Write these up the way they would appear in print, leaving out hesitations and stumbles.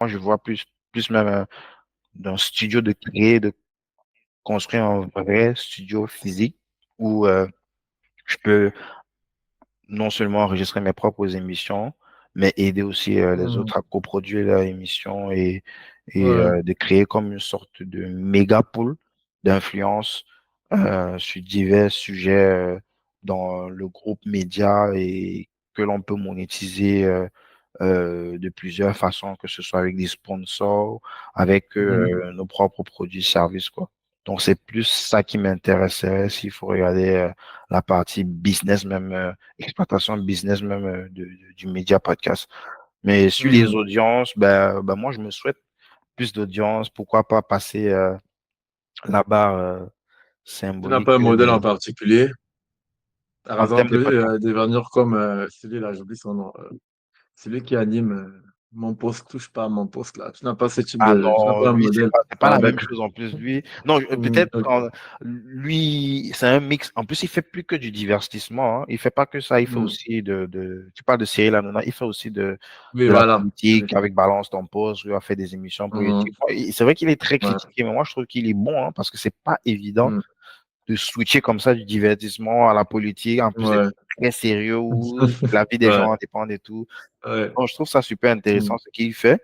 moi, je vois plus même d'un studio de créer, de construire un vrai studio physique où je peux non seulement enregistrer mes propres émissions, mais aider aussi les Mhm. autres à coproduire leurs émissions et Ouais. de créer comme une sorte de méga pool d'influence sur divers sujets dans le groupe média et que l'on peut monétiser de plusieurs façons, que ce soit avec des sponsors, avec Mhm. nos propres produits, services, quoi. Donc, c'est plus ça qui m'intéresserait s'il faut regarder la partie business, même exploitation business, même du média podcast. Mais sur les Mhm. audiences, ben, moi, je me souhaite plus d'audience. Pourquoi pas passer la barre Tu n'as symbolique pas un modèle en particulier? Par en termes exemple, de podcast. devenir comme celui-là, j'oublie son nom. Celui qui anime Mon poste touche pas à mon poste là. Tu n'as pas ce type Ah de. Tu n'as non, pas un lui, modèle c'est pas la avec. même chose en plus. Lui, non, peut-être Ok. lui, c'est un mix. En plus, il fait plus que du divertissement, hein. Il fait pas que ça. Il fait Hmm. aussi tu parles de Cyril Hanouna, il fait aussi Oui, de la voilà. Oui. politique avec Balance ton poste. Il a fait des émissions Mhm. politiques. C'est vrai qu'il est très Ouais. critiqué, mais moi, je trouve qu'il est bon, hein, parce que c'est pas évident Hmm. de switcher comme ça du divertissement à la politique. En plus, d'être Ouais. très sérieux où la vie des Ouais. gens dépend et tout. Ouais. Donc, je trouve ça super Hmm. intéressant ce qu'il fait.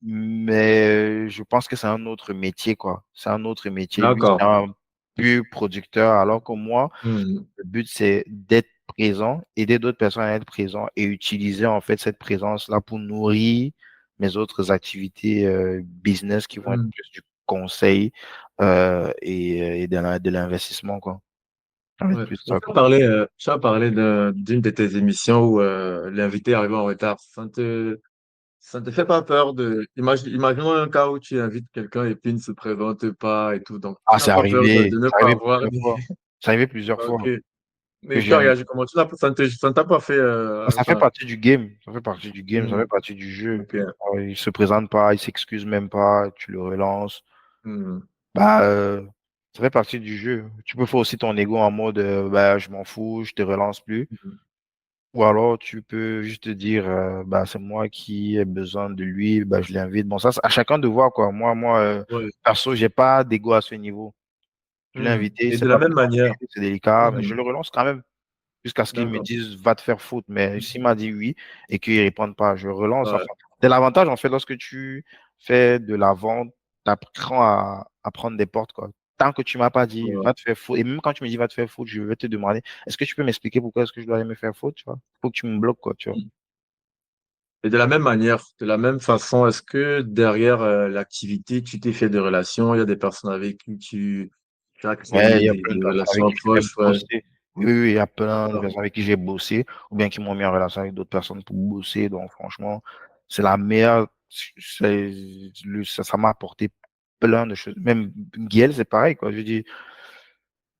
Mais je pense que c'est un autre métier, quoi. C'est un autre métier. Lui, c'est D'accord. un pur producteur, alors que moi, Hmm. le but, c'est d'être présent, aider d'autres personnes à être présents et utiliser, en fait, cette présence-là pour nourrir mes autres activités business qui vont être Hmm. plus du conseil et de l'investissement, quoi. Ça va être Ouais. plus Et ça, quoi. tu as parlé d'une de tes émissions où l'invité arrive en retard. Ça ne te fait pas peur imaginons un cas où tu invites quelqu'un et puis il ne se présente pas et tout. Donc, tu Ah, n'as pas peur de ne c'est pas arrivé avoir plusieurs fois. C'est arrivé plusieurs fois Ok. que Mais tu j'ai as réagi comment? Ça ne t'a pas fait. Ça fait partie du game. Ça fait partie du game. Ça fait Hmm, partie du jeu. ok. Il se présente pas, il s'excuse même pas, tu le relances. Hmm, Bah, ça fait partie du jeu. Tu peux faire aussi ton ego en mode, bah, je m'en fous, je te relance plus. hmm. Ou alors, tu peux juste te dire, bah, c'est moi qui ai besoin de lui, bah, je l'invite. Bon, ça, c'est à chacun de voir, quoi. Moi, Ouais. perso, j'ai pas d'ego à ce niveau. Je l'ai Hmm. invité, Et c'est de la pas même pour manière. manger, c'est délicat, mais Hmm, je le relance quand même jusqu'à ce qu'ils me d'accord. disent va te faire foutre. Mais s'il m'a dit oui et qu'ils ne répondent pas, je relance. Ouais, Enfin, c'est l'avantage, en fait, lorsque tu fais de la vente, tu apprends à prendre des portes, quoi. Tant que tu m'as pas dit ouais. va te faire foutre, et même quand tu me dis va te faire foutre, je vais te demander est-ce que tu peux m'expliquer pourquoi est-ce que je dois aller me faire foutre, tu vois? Faut que tu me bloques, quoi, tu vois. Et de la même manière, de la même façon, est-ce que derrière l'activité, tu t'es fait des relations? Il y a des personnes avec qui tu as Ouais, créé il y a plein de des personnes avec relations qui j'ai même proches? Ouais. bossé. Oui, oui, oui, il y a plein de D'accord. personnes avec qui j'ai bossé, ou bien qui m'ont mis en relation avec d'autres personnes pour bosser. Donc, franchement, c'est la meilleure. Ça m'a apporté plein de choses. Même Guiel, c'est pareil, quoi. Je dis,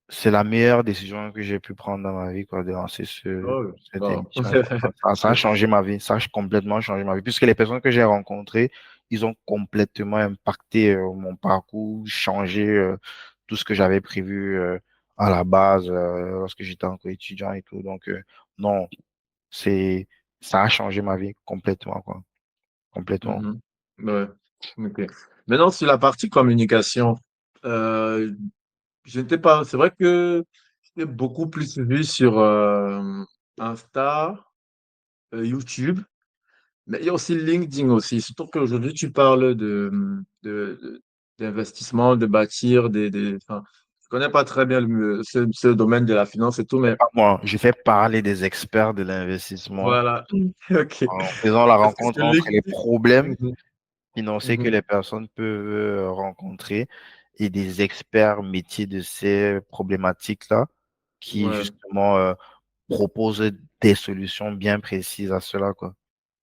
c'est la meilleure décision que j'ai pu prendre dans ma vie, quoi, de lancer Oh, cette bon. émission. Ça a changé ma vie. Ça a complètement changé ma vie. Puisque les personnes que j'ai rencontrées, ils ont complètement impacté mon parcours, changé tout ce que j'avais prévu à la base lorsque j'étais encore étudiant et tout. Donc, non, c'est, ça a changé ma vie complètement, quoi. Complètement. Mhm. Ouais. Ok. Maintenant, sur la partie communication, euh, je n'étais pas. C'est vrai que j'étais beaucoup plus vu sur Insta, YouTube. Mais il y a aussi LinkedIn aussi. Surtout qu'aujourd'hui, tu parles de- d'investissement, de bâtir enfin, je connais pas très bien ce domaine de la finance et tout, mais Moi, je fais parler des experts de l'investissement voilà. OK. en faisant la Est-ce que rencontre sur entre les LinkedIn? problèmes Mhm, financiers que mhm. les personnes peuvent rencontrer et des experts métiers de ces problématiques-là qui Ouais, justement proposent des solutions bien précises à cela, quoi.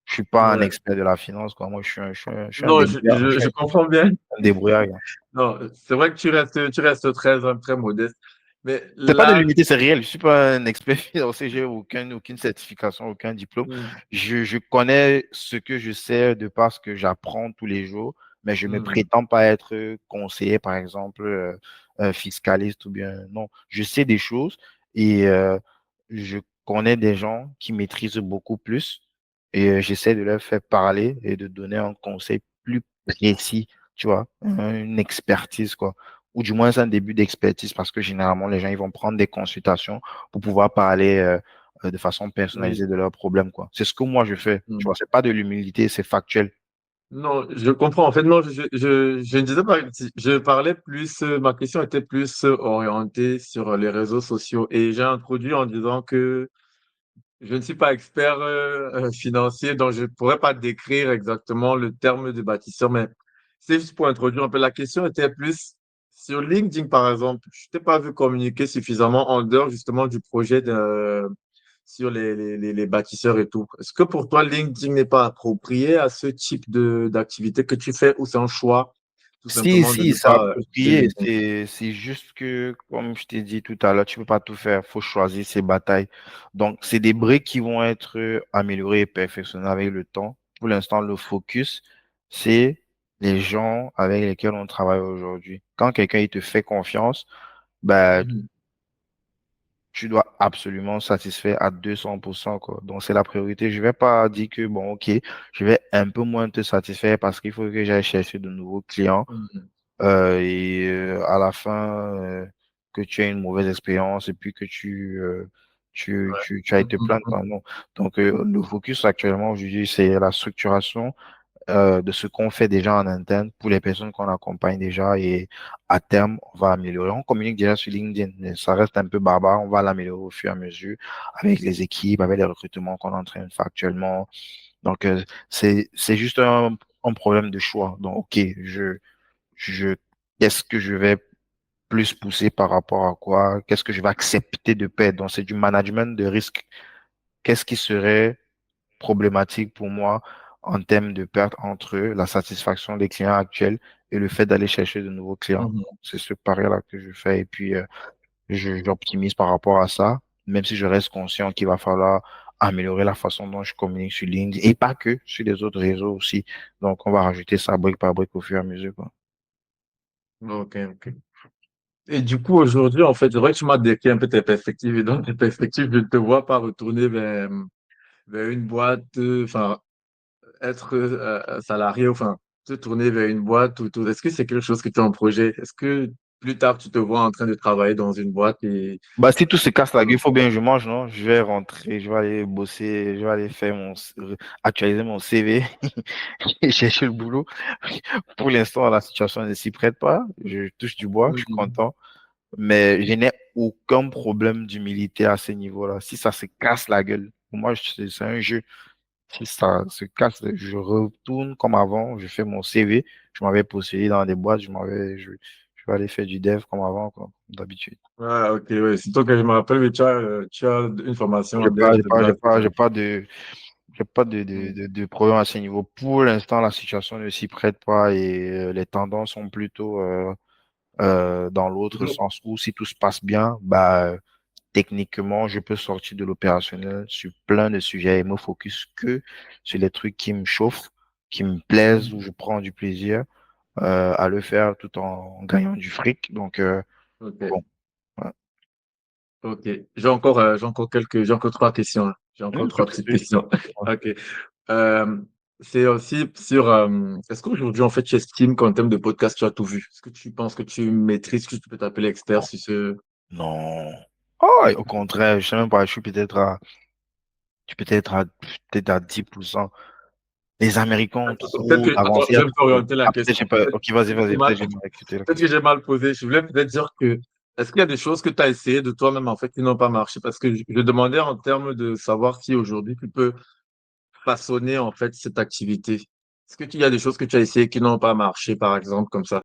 Je suis pas un ouais. expert de la finance, quoi. Moi, je suis un Non, débrouillard, je comprends bien. un débrouillard, gars. Non, c'est vrai que tu restes très modeste. Mais C'est pas de là, l'unité, c'est réel. Je suis pas un expert financier, j'ai aucune certification, aucun diplôme. hmm, Je connais ce que je sais de par ce que j'apprends tous les jours, mais je ne hmm, prétends pas être conseiller, par exemple, fiscaliste ou bien non. Je sais des choses et je connais des gens qui maîtrisent beaucoup plus. et j'essaie de leur faire parler et de donner un conseil plus précis, tu vois, une expertise, quoi. Ou du moins un début d'expertise parce que généralement, les gens, ils vont prendre des consultations pour pouvoir parler de façon Oui. personnalisée de leurs problèmes, quoi. C'est ce que moi, je fais. Tu Mm. vois, c'est pas de l'humilité, c'est factuel. Non, je comprends. En fait, non, je ne disais pas, je parlais plus, ma question était plus orientée sur les réseaux sociaux. Et j'ai introduit en disant que je ne suis pas expert financier, donc je ne pourrais pas décrire exactement le terme de bâtisseur, mais c'est juste pour introduire un peu. La question était plus sur LinkedIn, par exemple. Je t'ai pas vu communiquer suffisamment en dehors justement du projet sur les bâtisseurs et tout. Est-ce que pour toi, LinkedIn n'est pas approprié à ce type d'activité que tu fais ou c'est un choix tout Si, simplement de si, ne c'est pas utiliser approprié. LinkedIn? C'est juste que, comme je t'ai dit tout à l'heure, tu peux pas tout faire. Faut choisir ses batailles. Donc, c'est des briques qui vont être améliorées et perfectionnées avec le temps. Pour l'instant, le focus, c'est les gens avec lesquels on travaille aujourd'hui. Quand quelqu'un, il te fait confiance, bah, Mhm. tu dois absolument satisfaire à 200%, quoi. Donc, c'est la priorité. Je vais pas dire que, bon, OK, je vais un peu moins te satisfaire parce qu'il faut que j'aille chercher de nouveaux clients Mhm. à la fin que tu as une mauvaise expérience et puis que tu ailles te plaindre, Mhm. quoi. Non. Donc, le focus actuellement aujourd'hui, c'est la structuration de ce qu'on fait déjà en interne pour les personnes qu'on accompagne déjà et à terme, on va améliorer. On communique déjà sur LinkedIn, mais ça reste un peu barbare. On va l'améliorer au fur et à mesure avec les équipes, avec les recrutements qu'on est en train de faire actuellement. Donc, c'est juste un problème de choix. Donc, OK, je, qu'est-ce que je vais plus pousser par rapport à quoi? Qu'est-ce que je vais accepter de perdre? Donc, c'est du management de risque. Qu'est-ce qui serait problématique pour moi en termes de perte entre la satisfaction des clients actuels et le fait d'aller chercher de nouveaux clients? Mhm. C'est ce pari-là que je fais et puis j'optimise par rapport à ça, même si je reste conscient qu'il va falloir améliorer la façon dont je communique sur LinkedIn et pas que sur les autres réseaux aussi. Donc, on va rajouter ça brique par brique au fur et à mesure, quoi. Ok, ok. Et du coup, aujourd'hui, en fait, c'est vrai que tu m'as décrit un peu tes perspectives. Et dans tes perspectives, je ne te vois pas retourner vers une boîte, enfin, être salarié, enfin, te tourner vers une boîte ou tout. Est-ce que c'est quelque chose que tu as en projet? Est-ce que plus tard, tu te vois en train de travailler dans une boîte et... Bah, si tout se casse la gueule, il faut bien que je mange, non? Je vais rentrer, je vais aller bosser, je vais aller faire actualiser mon CV et chercher le boulot. Pour l'instant, la situation ne s'y prête pas. Je touche du bois, je suis Mhm. content. Mais je n'ai aucun problème d'humilité à ce niveau-là. Si ça se casse la gueule, pour moi, c'est un jeu. Si ça se casse, je retourne comme avant, je fais mon CV. Je m'avais postulé dans des boîtes, je vais aller faire du dev comme avant, quoi, d'habitude. Ah, ok, oui. Surtout que je me rappelle, mais tu as une formation en J'ai pas, dev j'ai de pas, j'ai base. pas, j'ai pas Mhm. de problème à ce niveau. Pour l'instant, la situation ne s'y prête pas et les tendances sont plutôt dans l'autre Mhm. sens où si tout se passe bien, bah techniquement, je peux sortir de l'opérationnel sur plein de sujets et me focus que sur les trucs qui me chauffent, qui me plaisent, où je prends du plaisir à le faire tout en gagnant du fric. Donc, Ok. bon, ouais. Ok, j'ai encore trois questions, hein. J'ai encore Pas trois de petites souci. questions. Ok. Euh, c'est aussi sur, est-ce qu'aujourd'hui, en fait, tu estimes qu'en termes de podcast, tu as tout vu? Est-ce que tu penses que tu maîtrises, que tu peux t'appeler expert Non. sur ce... Non. Oh, au contraire, je sais même pas, peut-être à 10%. Les Américains ont Peut-être trop que, attends, avancé je à vais me trop faire vite. orienter la Ah, peut-être question. j'ai pas. Ok, vas-y, vas-y, peut-être j'ai mal écouté la Peut-être que question. j'ai mal posé. Je voulais peut-être dire que, est-ce qu'il y a des choses que tu as essayé de toi-même, en fait, qui n'ont pas marché? Parce que je demandais en termes de savoir si aujourd'hui tu peux façonner en fait cette activité? Est-ce que tu y a des choses que tu as essayé qui n'ont pas marché, par exemple, comme ça?